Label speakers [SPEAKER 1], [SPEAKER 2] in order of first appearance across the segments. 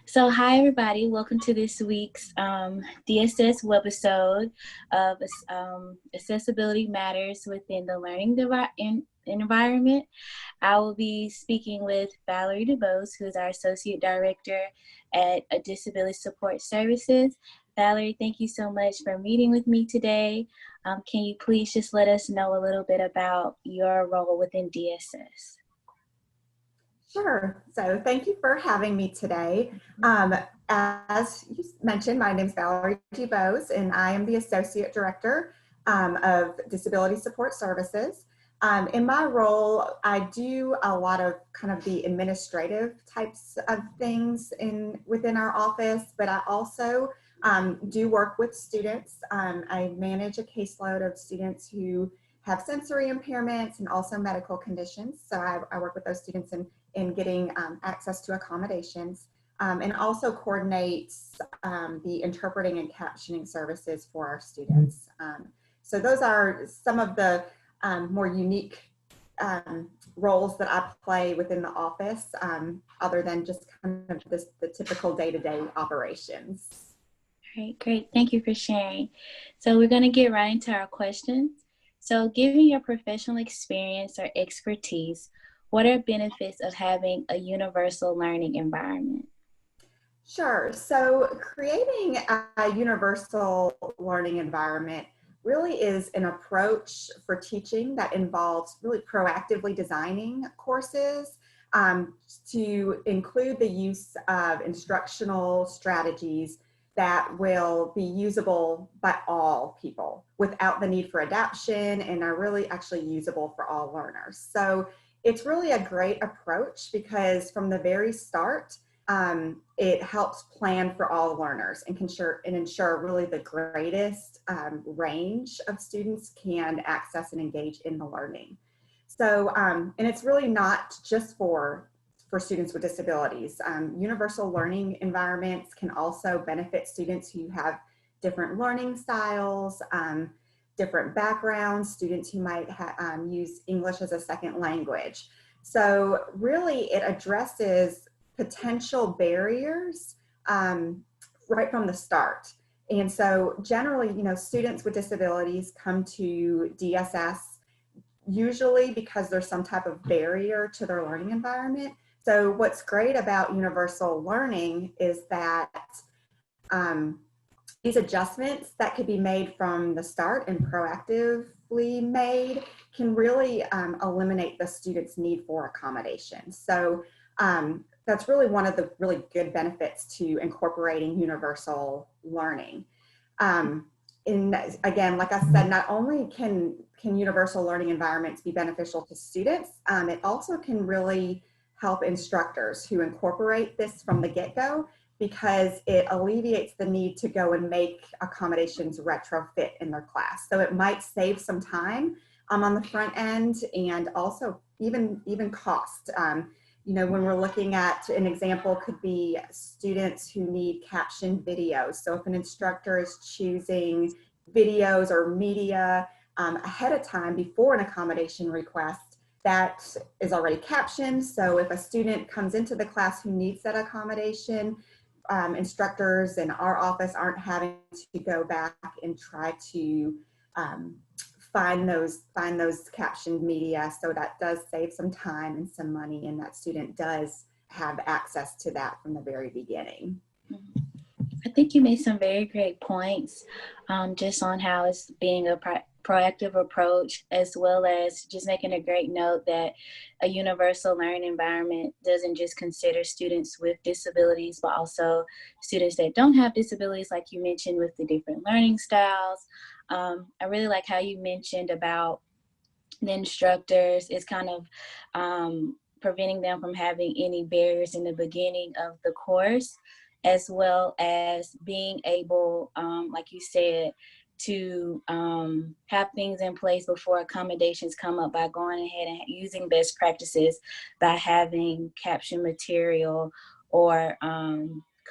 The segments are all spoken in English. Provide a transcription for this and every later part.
[SPEAKER 1] So, hi everybody, welcome to this week's DSS webisode of Accessibility Matters within the Learning Environment. I will be speaking with Valerie DeBose, who is our Associate Director at Disability Support Services. Valerie, thank you so much for meeting with me today. Can you please just let us know a little bit about your role within DSS?
[SPEAKER 2] Sure. So thank you for having me today. As you mentioned, my name is Valerie DeBose, and I am the Associate Director of Disability Support Services. In my role, I do a lot of kind of the administrative types of things within our office, but I also do work with students. I manage a caseload of students who have sensory impairments and also medical conditions. So I work with those students in getting access to accommodations, and also coordinates the interpreting and captioning services for our students. So those are some of the more unique roles that I play within the office, other than just kind of the typical day-to-day operations.
[SPEAKER 1] All right, great. Thank you for sharing. So we're going to get right into our questions. So given your professional experience or expertise, what are benefits of having a universal learning environment?
[SPEAKER 2] Sure. So creating a universal learning environment really is an approach for teaching that involves really proactively designing courses to include the use of instructional strategies that will be usable by all people without the need for adaptation and are really actually usable for all learners. So it's really a great approach because from the very start, it helps plan for all learners and ensure really the greatest range of students can access and engage in the learning. So, and it's really not just for students with disabilities. Universal learning environments can also benefit students who have different learning styles, different backgrounds, students who might use English as a second language. So really it addresses potential barriers right from the start. And so generally, students with disabilities come to DSS usually because there's some type of barrier to their learning environment. So what's great about universal learning is that these adjustments that could be made from the start and proactively made can really eliminate the student's need for accommodation. So that's really one of the really good benefits to incorporating universal learning. And again, like I said, not only can universal learning environments be beneficial to students, it also can really help instructors who incorporate this from the get-go, because it alleviates the need to go and make accommodations retrofit in their class. So it might save some time on the front end, and also even cost. When we're looking at an example, could be students who need captioned videos. So if an instructor is choosing videos or media ahead of time before an accommodation request, that is already captioned. So if a student comes into the class who needs that accommodation, instructors in our office aren't having to go back and try to find those captioned media. So that does save some time and some money, and that student does have access to that from the very beginning.
[SPEAKER 1] I think you made some very great points just on how it's being a proactive approach, as well as just making a great note that a universal learning environment doesn't just consider students with disabilities, but also students that don't have disabilities, like you mentioned, with the different learning styles. I really like how you mentioned about the instructors. It's kind of preventing them from having any barriers in the beginning of the course, as well as being able, like you said, to have things in place before accommodations come up by going ahead and using best practices by having caption material or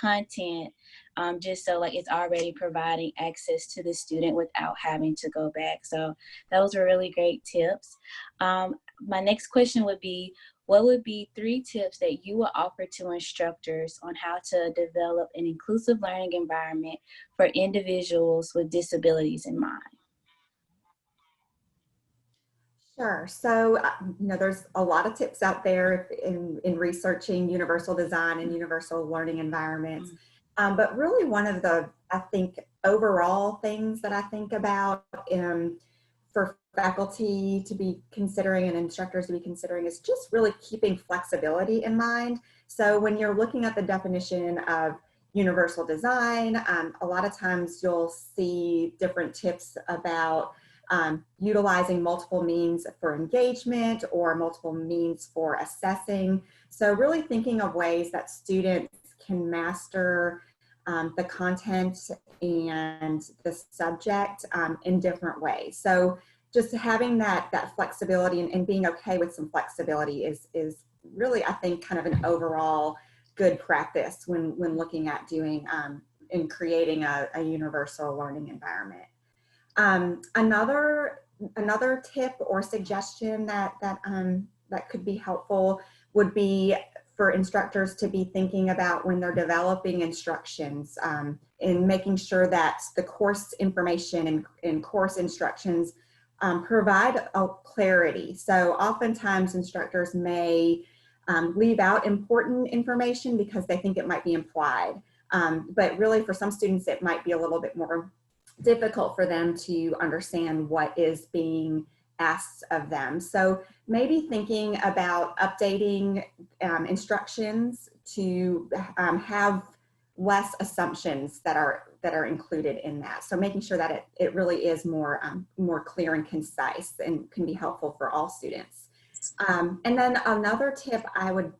[SPEAKER 1] content, just so like it's already providing access to the student without having to go back. So those were really great tips. my next question would be, what would be 3 tips that you would offer to instructors on how to develop an inclusive learning environment for individuals with disabilities in mind?
[SPEAKER 2] Sure. So, there's a lot of tips out there in researching universal design and universal learning environments. But really, one of the, I think, overall things that I think about for faculty to be considering and instructors to be considering is just really keeping flexibility in mind. So, when you're looking at the definition of universal design, a lot of times you'll see different tips about utilizing multiple means for engagement or multiple means for assessing. So really thinking of ways that students can master the content and the subject in different ways. So just having that flexibility and being okay with some flexibility is really, I think, kind of an overall good practice when looking at doing and creating a universal learning environment. Another tip or suggestion that could be helpful would be for instructors to be thinking about when they're developing instructions in making sure that the course information and course instructions provide a clarity. So oftentimes instructors may leave out important information because they think it might be implied. But really for some students, it might be a little bit more difficult for them to understand what is being asked of them. So maybe thinking about updating instructions to have less assumptions that are included in that. So making sure that it really is more clear and concise and can be helpful for all students. And then another tip I would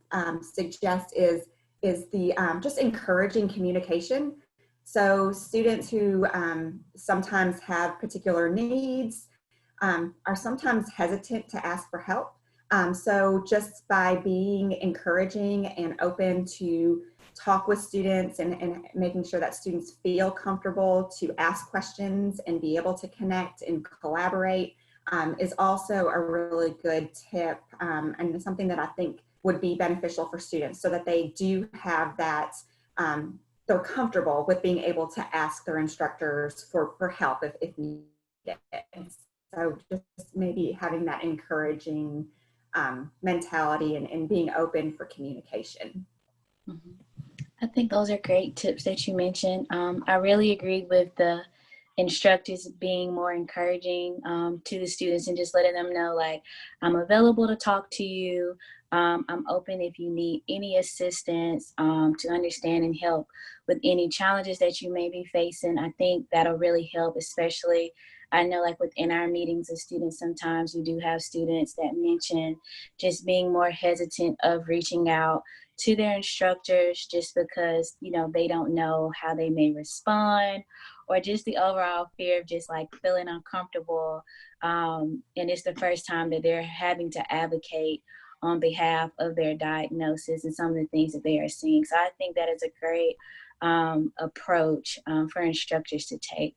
[SPEAKER 2] suggest is the just encouraging communication. So students who sometimes have particular needs are sometimes hesitant to ask for help. So just by being encouraging and open to talk with students and making sure that students feel comfortable to ask questions and be able to connect and collaborate is also a really good tip and something that I think would be beneficial for students so that they do have that they're comfortable with being able to ask their instructors for help if needed. So just maybe having that encouraging mentality and being open for communication.
[SPEAKER 1] Mm-hmm. I think those are great tips that you mentioned. I really agree with the instructors being more encouraging to the students and just letting them know, like, I'm available to talk to you. I'm open if you need any assistance to understand and help with any challenges that you may be facing. I think that'll really help, especially I know like within our meetings of students, sometimes we do have students that mention just being more hesitant of reaching out to their instructors just because, you know, they don't know how they may respond, or just the overall fear of just like feeling uncomfortable. And it's the first time that they're having to advocate on behalf of their diagnosis and some of the things that they are seeing. So I think that is a great approach for instructors to take.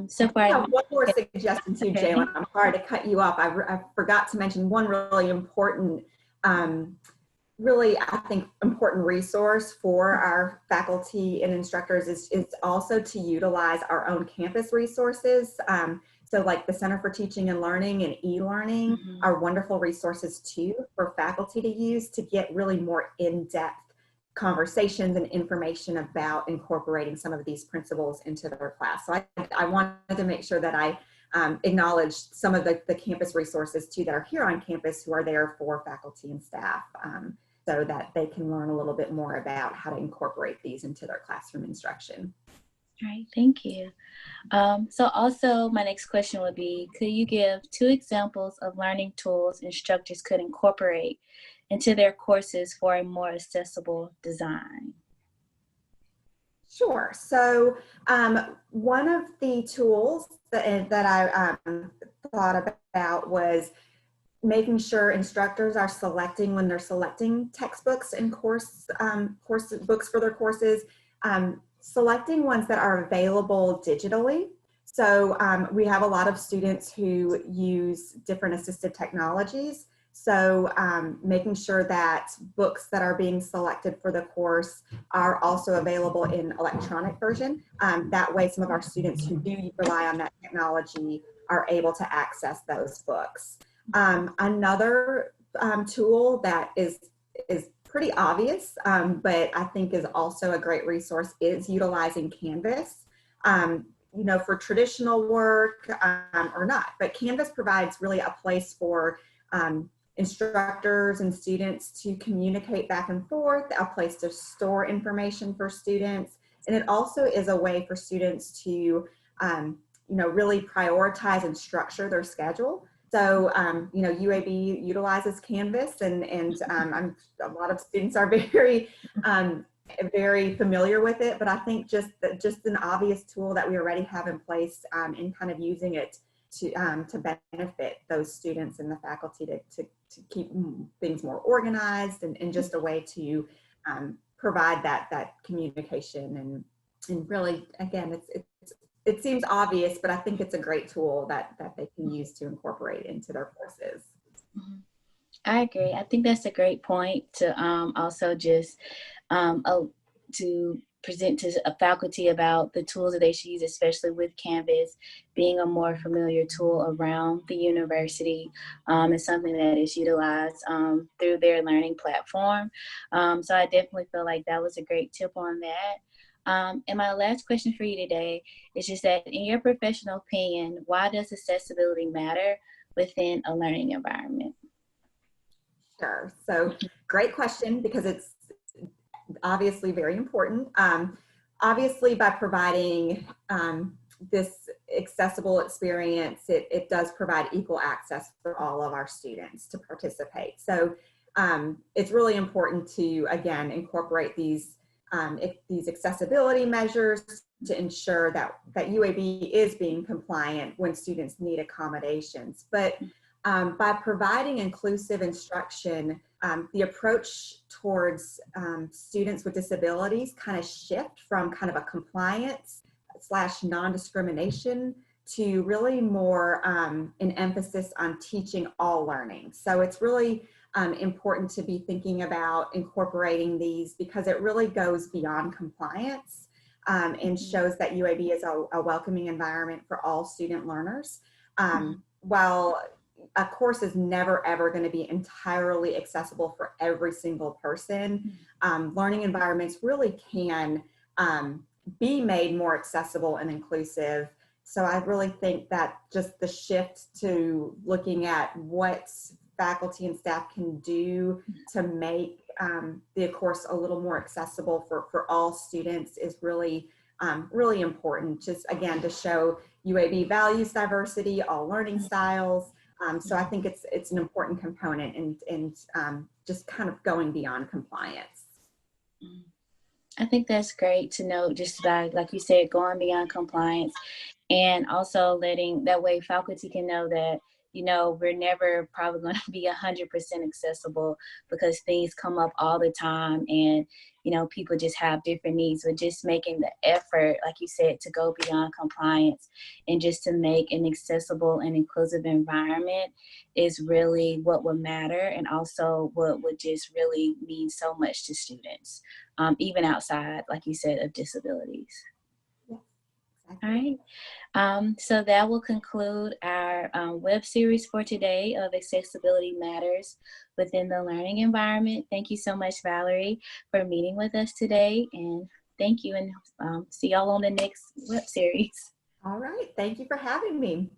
[SPEAKER 1] So far,
[SPEAKER 2] I have one more suggestion too, Jalen. I'm sorry to cut you off. I forgot to mention one really important, really, I think, important resource for our faculty and instructors is also to utilize our own campus resources. So like the Center for Teaching and Learning and e-learning are wonderful resources too for faculty to use to get really more in-depth conversations and information about incorporating some of these principles into their class. So I wanted to make sure that I acknowledged some of the campus resources too that are here on campus who are there for faculty and staff so that they can learn a little bit more about how to incorporate these into their classroom instruction.
[SPEAKER 1] All right, thank you. So also my next question would be, could you give 2 examples of learning tools instructors could incorporate into their courses for a more accessible design?
[SPEAKER 2] Sure. So one of the tools that I thought about was making sure instructors are selecting, when they're selecting textbooks and course books for their courses, selecting ones that are available digitally. So we have a lot of students who use different assistive technologies. So making sure that books that are being selected for the course are also available in electronic version. That way some of our students who do rely on that technology are able to access those books. Another tool that is pretty obvious, but I think is also a great resource is utilizing Canvas. You know, for traditional work or not, but Canvas provides really a place for instructors and students to communicate back and forth, a place to store information for students. And it also is a way for students to, you know, really prioritize and structure their schedule. So, you know, UAB utilizes Canvas, and a lot of students are very familiar with it, but I think just an obvious tool that we already have in place and kind of using it to benefit those students and the faculty to keep things more organized and just a way to provide that communication and really, again, it seems obvious, but I think it's a great tool that they can use to incorporate into their courses.
[SPEAKER 1] I agree. I think that's a great point to also just to present to a faculty about the tools that they should use, especially with Canvas being a more familiar tool around the university. Is something that is utilized through their learning platform. So I definitely feel like that was a great tip on that. And my last question for you today is just that, in your professional opinion, why does accessibility matter within a learning environment?
[SPEAKER 2] Sure. So great question, because it's obviously very important. Obviously, by providing this accessible experience, it does provide equal access for all of our students to participate. So it's really important to, again, incorporate these accessibility measures to ensure that UAB is being compliant when students need accommodations. But by providing inclusive instruction, the approach towards students with disabilities kind of shift from kind of a compliance / non-discrimination to really more an emphasis on teaching all learning. So it's really important to be thinking about incorporating these, because it really goes beyond compliance and shows that UAB is a welcoming environment for all student learners. While a course is never ever going to be entirely accessible for every single person, learning environments really can be made more accessible and inclusive. So I really think that just the shift to looking at what faculty and staff can do to make the course a little more accessible for all students is really really important. Just again, to show UAB values diversity, all learning styles. So I think it's an important component and just kind of going beyond compliance.
[SPEAKER 1] I think that's great to know, just by, like you said, going beyond compliance, and also letting that way faculty can know that, you know, we're never probably going to be 100% accessible, because things come up all the time, and, you know, people just have different needs. But just making the effort, like you said, to go beyond compliance and just to make an accessible and inclusive environment is really what would matter, and also what would just really mean so much to students, even outside, like you said, of disabilities.
[SPEAKER 2] Yeah, exactly.
[SPEAKER 1] All right. So that will conclude our web series for today of Accessibility Matters within the learning environment. Thank you so much, Valerie, for meeting with us today. And thank you, and see y'all on the next web series.
[SPEAKER 2] All right. Thank you for having me.